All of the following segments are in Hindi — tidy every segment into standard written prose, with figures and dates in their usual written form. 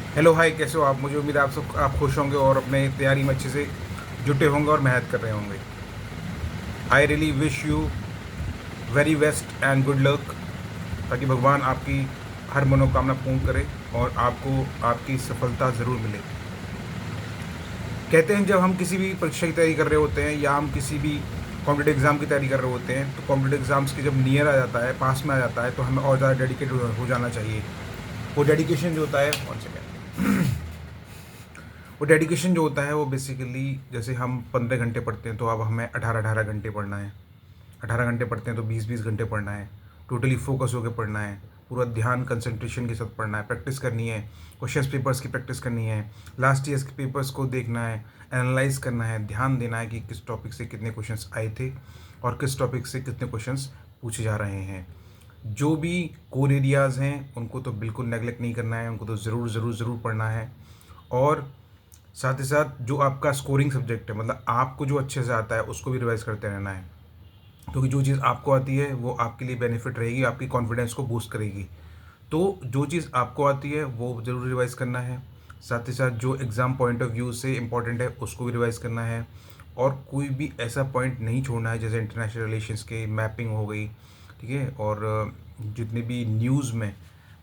हेलो हाय, कैसे हो आप? मुझे उम्मीद है आप खुश होंगे और अपने तैयारी में अच्छे से जुटे होंगे और मेहनत कर रहे होंगे। I really wish you very best and good luck, ताकि भगवान आपकी हर मनोकामना पूर्ण करे और आपको आपकी सफलता ज़रूर मिले। कहते हैं जब हम किसी भी परीक्षा की तैयारी कर रहे होते हैं या हम किसी भी कॉम्पिटेटिव एग्ज़ाम की तैयारी कर रहे होते हैं, तो कॉम्पिटेटिव एग्ज़ाम्स के जब नियर आ जाता है, पास में आ जाता है, तो हमें और ज़्यादा डेडिकेट हो जाना चाहिए। वो डेडिकेशन जो होता है, वन सेकेंड, वो डेडिकेशन जो होता है वो बेसिकली, जैसे हम 15 घंटे पढ़ते हैं तो अब हमें 18-18 घंटे पढ़ना है। 18 घंटे पढ़ते हैं तो 20-20 घंटे पढ़ना है। टोटली फोकस होकर पढ़ना है, पूरा ध्यान कंसंट्रेशन के साथ पढ़ना है, प्रैक्टिस करनी है, क्वेश्चंस पेपर्स की प्रैक्टिस करनी है, लास्ट ईयर्स के पेपर्स को देखना है, एनालाइज करना है, ध्यान देना है कि किस टॉपिक से कितने क्वेश्चंस आए थे और किस टॉपिक से कितने क्वेश्चंस पूछे जा रहे हैं। जो भी कोर एरियाज़ हैं उनको तो बिल्कुल नेगलेक्ट नहीं करना है, उनको तो ज़रूर ज़रूर ज़रूर पढ़ना है। और साथ ही साथ जो आपका स्कोरिंग सब्जेक्ट है, मतलब आपको जो अच्छे से आता है उसको भी रिवाइज़ करते रहना है, क्योंकि जो चीज़ आपको आती है वो आपके लिए बेनिफिट रहेगी, आपकी कॉन्फिडेंस को बूस्ट करेगी। तो जो चीज़ आपको आती है वो ज़रूर रिवाइज़ करना है। साथ ही साथ जो एग्ज़ाम पॉइंट ऑफ व्यू से इम्पोर्टेंट है उसको भी रिवाइज़ करना है। और कोई भी ऐसा पॉइंट नहीं छोड़ना है, जैसे इंटरनेशनल रिलेशंस के मैपिंग हो गई, ठीक है, और जितने भी न्यूज़ में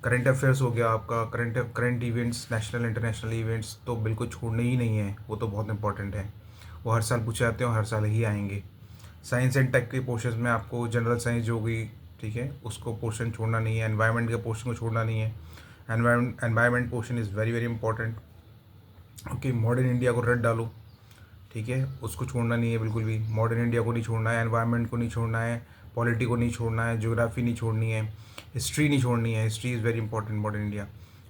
करंट अफेयर्स हो गया आपका, current events, national international events तो बिल्कुल छोड़ने ही नहीं है, वो तो बहुत इंपॉर्टेंट है। वो हर साल पूछे जाते हैं और हर साल ही आएंगे। साइंस एंड टेक के पोर्शन में आपको जनरल साइंस जो होगी, ठीक है, उसको पोर्शन छोड़ना नहीं है। एनवायरनमेंट के पोर्शन को छोड़ना नहीं है। Environment portion is very very important. Okay, modern India को रट डालो, ठीक है, उसको छोड़ना नहीं है बिल्कुल भी। मॉडर्न इंडिया को नहीं छोड़ना है, एनवायरनमेंट को नहीं छोड़ना है, पॉलिटी को नहीं छोड़ना है, ज्योग्राफी नहीं छोड़नी है, हिस्ट्री नहीं छोड़नी है। History is very important modern India,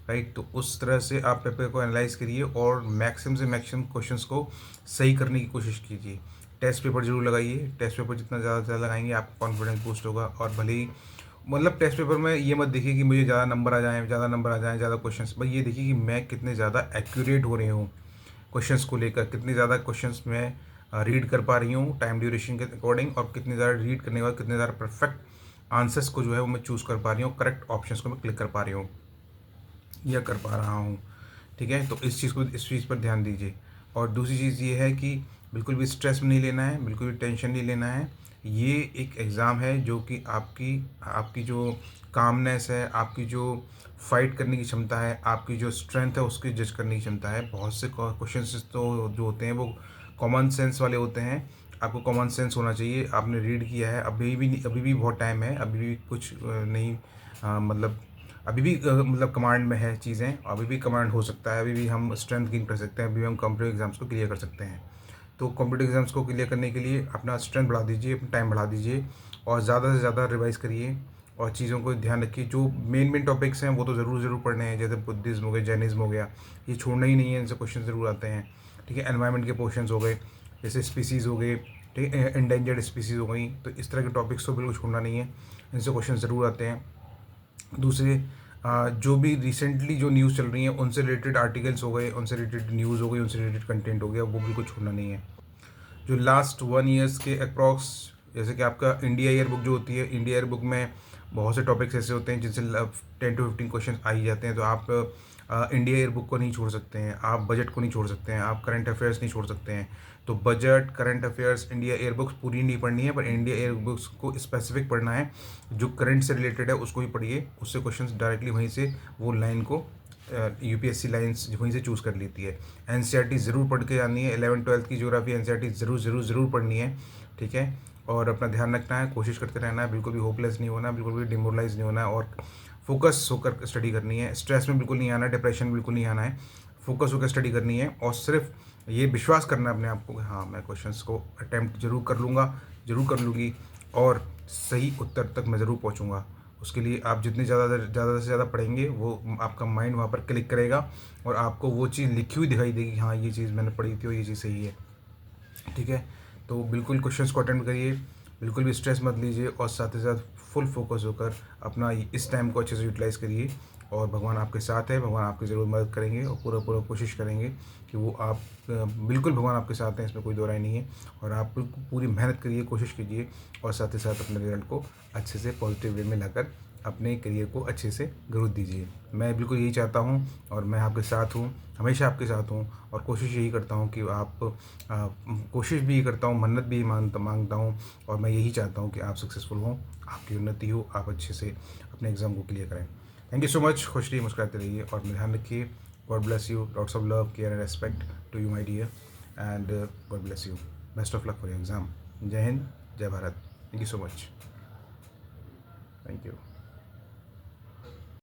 right. तो उस तरह से आप पेपर को एनालाइज करिए और मैक्सिमम से मैक्सिमम क्वेश्चंस को सही करने की कोशिश कीजिए। टेस्ट पेपर जरूर लगाइए। टेस्ट पेपर जितना ज़्यादा से ज़्यादा लगाएंगे आपका कॉन्फिडेंस बूस्ट होगा। और भले ही, मतलब टेस्ट पेपर में ये मत देखिए कि मुझे ज़्यादा नंबर आ जाएँ, ज़्यादा नंबर आ जाएँ, ज़्यादा क्वेश्चंस, बस ये देखिए कि मैं कितने ज़्यादा एक्यूरेट हो रही हूँ क्वेश्चंस को लेकर, कितने ज़्यादा क्वेश्चंस मैं रीड कर पा रही हूँ टाइम ड्यूरेशन के अकॉर्डिंग, और कितने ज़्यादा रीड करने के बाद कितने ज़्यादा परफेक्ट आंसर्स को जो है वो मैं चूज़ कर पा रही हूँ, करेक्ट ऑप्शंस को मैं क्लिक कर पा रही हूँ या कर पा रहा हूँ, ठीक है। तो इस चीज़ पर ध्यान दीजिए। और दूसरी चीज़ ये है कि बिल्कुल भी स्ट्रेस नहीं लेना है, बिल्कुल भी टेंशन नहीं लेना है। ये एक एग्ज़ाम है जो कि आपकी आपकी जो कामनेस है, आपकी जो फाइट करने की क्षमता है, आपकी जो स्ट्रेंथ है उसकी जज करने की क्षमता है। बहुत से क्वेश्चंस तो जो होते हैं वो कॉमन सेंस वाले होते हैं। आपको कॉमन सेंस होना चाहिए। आपने रीड किया है, अभी भी बहुत टाइम है, अभी भी कुछ नहीं, मतलब अभी भी मतलब कमांड में है चीज़ें, अभी भी कमांड हो सकता है, अभी भी हम स्ट्रेंथ गेन कर सकते हैं, अभी भी हम कॉम्पिटिटिव एग्ज़ाम्स को क्लियर कर सकते हैं। तो कॉम्पिटिटिव एग्ज़ाम्स को क्लियर करने के लिए अपना स्ट्रेंथ बढ़ा दीजिए, अपना टाइम बढ़ा दीजिए और ज़्यादा से ज़्यादा रिवाइज़ करिए और चीज़ों को ध्यान रखिए। जो मेन टॉपिक्स हैं वो तो ज़रूर पढ़ने हैं, जैसे बुद्धिज़्म हो गए, जैनिज़्म हो गया, ये छोड़ना ही नहीं है, इनसे क्वेश्चन ज़रूर आते हैं, ठीक है। एनवायरनमेंट के पोर्शंस हो गए, जैसे स्पीसीज़ हो गए, ठीक है, इंडेंजर्ड स्पीसीज़ हो गई, तो इस तरह के टॉपिक्स तो बिल्कुल छोड़ना नहीं है, इनसे क्वेश्चन ज़रूर आते हैं। दूसरे, जो भी रिसेंटली जो न्यूज़ चल रही हैं उनसे रिलेटेड आर्टिकल्स हो गए, उनसे रिलेटेड न्यूज़ हो गई, उनसे रिलेटेड कंटेंट हो गया, वो बिल्कुल छोड़ना नहीं है। जो लास्ट 1 ईयर्स के अप्रॉक्स, जैसे कि आपका इंडिया ईयर बुक जो होती है, इंडिया ईयर बुक में बहुत से टॉपिक्स ऐसे होते हैं जिनसे 10 to 15 क्वेश्चन आ ही जाते हैं। तो आप इंडिया ईयर बुक को नहीं छोड़ सकते हैं, आप बजट को नहीं छोड़ सकते हैं, आप करंट अफेयर्स नहीं छोड़ सकते हैं। तो budget, current affairs, India year books पूरी नहीं पढ़नी है, पर इंडिया ईयर बुक्स को स्पेसिफिक पढ़ना है। जो करंट से रिलेटेड है उसको ही पढ़िए, उससे क्वेश्चन डायरेक्टली वहीं से वो लाइन को यूपीएससी लाइन्स वहीं से चूज़ कर लेती है। एनसीईआरटी ज़रूर पढ़ के जानी है, 11th-12th की ज्योग्राफी एनसीईआरटी ज़रूर पढ़नी है, ठीक है। और अपना ध्यान रखना है, कोशिश करते रहना है, बिल्कुल भी होपलेस नहीं होना, बिल्कुल भी डिमोरलाइज नहीं होना है और फोकस होकर स्टडी करनी है। स्ट्रेस में बिल्कुल नहीं आना है, डिप्रेशन बिल्कुल नहीं आना है, फोकस होकर स्टडी करनी है और सिर्फ ये विश्वास करना है अपने आप को कि हाँ, मैं क्वेश्चंस को अटैम्प्ट जरूर कर लूँगा, जरूर कर लूँगी और सही उत्तर तक मैं ज़रूर पहुँचूँगा। उसके लिए आप जितने ज़्यादा से ज़्यादा पढ़ेंगे वो आपका माइंड वहाँ पर क्लिक करेगा और आपको वो चीज़ लिखी हुई दिखाई देगी, हाँ ये चीज़ मैंने पढ़ी थी और ये चीज़ सही है, ठीक है। तो बिल्कुल क्वेश्चंस को अटेम्प्ट करिए, बिल्कुल भी स्ट्रेस मत लीजिए और साथ ही साथ फुल फोकस होकर अपना इस टाइम को अच्छे से यूटिलाइज़ करिए। और भगवान आपके साथ है, भगवान आपकी ज़रूर मदद करेंगे और पूरा कोशिश करेंगे कि वो आप बिल्कुल भगवान आपके साथ हैं, इसमें कोई दो राय नहीं है। और आप बिल्कुल पूरी मेहनत करिए, कोशिश कीजिए और साथ ही साथ अपने रिजल्ट को अच्छे से पॉजिटिव वे में लाकर अपने करियर को अच्छे से ग्रोथ दीजिए। मैं बिल्कुल यही चाहता हूँ और मैं आपके साथ हूँ, हमेशा आपके साथ हूँ और कोशिश यही करता हूँ कि कोशिश भी करता हूँ, मन्नत भी मांगता हूँ और मैं यही चाहता हूँ कि आप सक्सेसफुल हों, आपकी उन्नति हो, आप अच्छे से अपने एग्ज़ाम को क्लियर करें। Thank you so much. खुश रहिए, मुस्कुराते रहिए और ध्यान रखिए। God bless you, lots of love, care and respect to you my dear, and God bless you. Best of luck for your exam. जय हिंद, जय Bharat. Thank you so much. Thank you.